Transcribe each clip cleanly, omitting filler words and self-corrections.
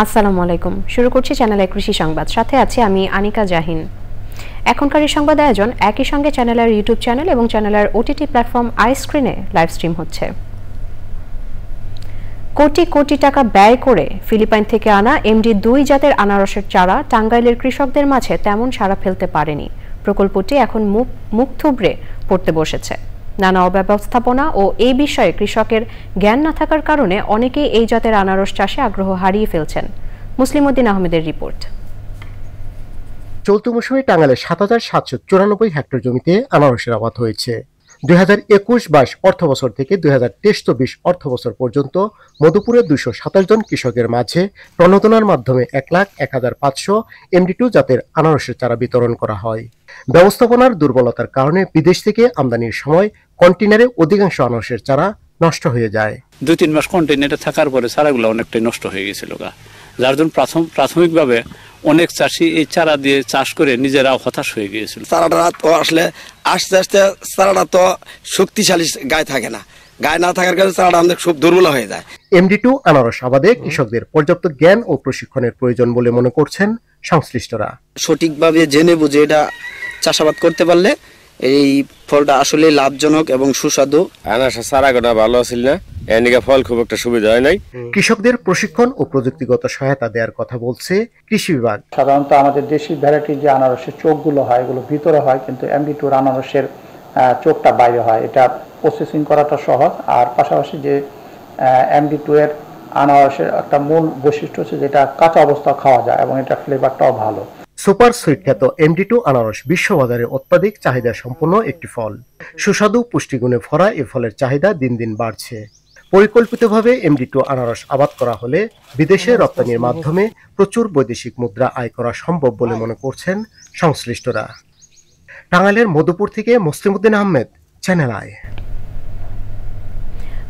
আসসালামু আলাইকুম। শুরু করছি চ্যানেলের কৃষি সংবাদ। সাথে আছি আমি আনিকা জাহিন। এখনকার এই সংবাদ আয়োজন একই সঙ্গে চ্যানেলের ইউটিউব চ্যানেল এবং চ্যানেলের ওটিটি প্ল্যাটফর্ম আইস্ক্রিনে লাইভ স্ট্রিম হচ্ছে। কোটি কোটি টাকা ব্যয় করে ফিলিপাইন থেকে আনা MD2 জাতের আনারসের চারা টাঙ্গাইলের কৃষকদের মাঝে তেমন সাড়া ফেলতে পারেনি। প্রকল্পটি এখন মুখ থুবড়ে পড়তে বসেছে। নানা অব্যবস্থাপনা ও এই বিষয়ে কৃষকের জ্ঞান না থাকার কারণে অনেকেই এই জাতের আনারস চাষে আগ্রহ হারিয়ে ফেলছেন। মুসলিম উদ্দিন আহমেদের রিপোর্ট। চলতি মৌসুমে টাঙ্গাইলের ৭,৭৯৪ হেক্টর জমিতে আনারসের আবাদ হয়েছে। 2021-22 অর্থবছর থেকে 2023-24 অর্থবছর পর্যন্ত মধুপুরের 227 জন কৃষকের মাঝে প্রণোদনার মাধ্যমে 1,01,500 MD2 জাতের আনারসের চারা বিতরণ করা হয়। ব্যবস্থাপনার দুর্বলতার কারণে বিদেশ থেকে আমদানির সময় কন্টেনারে অধিকাংশ আনারসের চারা নষ্ট হয়ে যায়। 2-3 মাস কন্টেনারে থাকার পরে চারাগুলো অনেকটাই নষ্ট হয়ে গেছিল, যার জন্য প্রাথমিকভাবে অনেক চাষি এই চারা দিয়ে চাষ করে নিজেরাও হতাশ হয়ে গিয়েছিল। চারাটা তো আসলে আস্তে আস্তে চারাটা তো শক্তিশালী গায়ে থাকে না, গায়ে না থাকার কারণে চারাটা আমাদের খুব দুর্বল হয়ে যায়। MD2 আনারস আবাদে কৃষকদের পর্যাপ্ত জ্ঞান ও প্রশিক্ষণের প্রয়োজন বলে মনে করছেন সংশ্লিষ্টরা। সঠিকভাবে জেনে বুঝে এটা চাষাবাদ করতে পারলে এই ফলটা আসলে লাভজনক এবং সুস্বাদু। আনারসের চারাগুলো ভালো ছিল না, এদিকে ফল খুব একটা সুবিধা হয় নাই। কৃষকদের প্রশিক্ষণ ও প্রযুক্তিগত সহায়তা দেওয়ার কথা বলছে কৃষি বিভাগ। সাধারণত আমাদের দেশি ভ্যারাইটির যে আনারসের চোখগুলো হয় এগুলো ভিতরে হয়, কিন্তু MD2 আনারসের চোখটা বাইরে হয়। এটা প্রসেসিং করাটা সহজ। আর পাশাপাশি যে MD2 এর আনারসের একটা মূল বৈশিষ্ট্য হচ্ছে যেটা কাঁচা অবস্থা খাওয়া যায় এবং এটা ফ্লেভারটাও ভালো। সুপার সুইট খ্যাত MD2 আনারস বিশ্ববাজারে অত্যাধিক চাহিদা সম্পন্ন একটি ফল। সুস্বাদু পুষ্টিগুণে ভরা এ ফলের চাহিদা দিন দিন বাড়ছে। পরিকল্পিতভাবে MD2 আনারস আবাদ করা হলে বিদেশে রপ্তানির মাধ্যমে প্রচুর বৈদেশিক মুদ্রা আয় করা সম্ভব বলে মনে করছেন সংশ্লিষ্টরা। টাঙ্গাইলের মধুপুর থেকে মুসলিম উদ্দিন আহমেদ, চ্যানেল আই।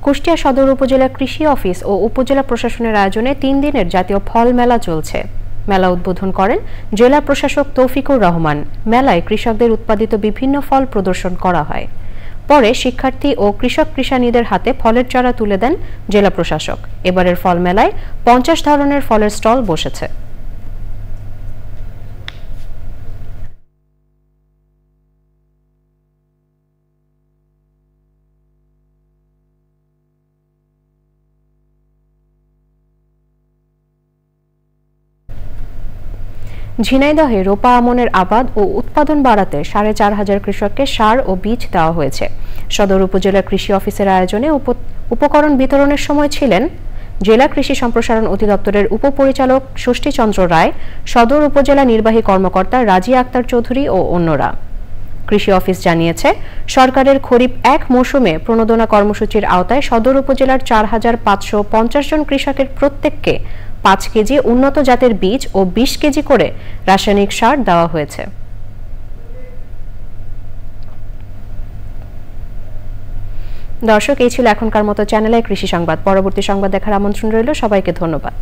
কুষ্টিয়া সদর উপজেলা কৃষি অফিস ও উপজেলা প্রশাসনের আয়োজনে 3 দিনের জাতীয় ফল মেলা চলছে। মেলা উদ্বোধন করেন জেলা প্রশাসক তৌফিকুর রহমান। মেলায় কৃষকদের উৎপাদিত বিভিন্ন ফল প্রদর্শন করা হয়। পরে শিক্ষার্থী ও কৃষানীদের হাতে ফলের চারা তুলে দেন জেলা প্রশাসক। এবারের ফল মেলায় 50 ধরনের ফলের স্টল বসেছে। ঝিনাইদহে রোপা আমনের আবাদ ও উৎপাদন বাড়াতে 4,500 কৃষককে সার ও বীজ দেওয়া হয়েছে। সদর উপজেলা কৃষি অফিসের আয়োজনে উপকরণ বিতরণের সময় ছিলেন জেলা কৃষি সম্প্রসারণ অধিদপ্তরের উপপরিচালক ষষ্ঠীচন্দ্র রায়, সদর উপজেলা নির্বাহী কর্মকর্তা রাজিয়া আক্তার চৌধুরী ও অন্যরা। কৃষি অফিস জানিয়েছে, সরকারের খরিফ 1 মৌসুমে প্রণোদনা কর্মসূচির আওতায় সদর উপজেলার 4,550 জন কৃষকের প্রত্যেককে 5 কেজি উন্নত জাতের বীজ ও 20 কেজি করে রাসায়নিক সার দেওয়া হয়েছে। দর্শক, এই ছিল এখনকার মতো চ্যানেলের কৃষি সংবাদ। পরবর্তী সংবাদ দেখার আমন্ত্রণ রইল। সবাইকে ধন্যবাদ।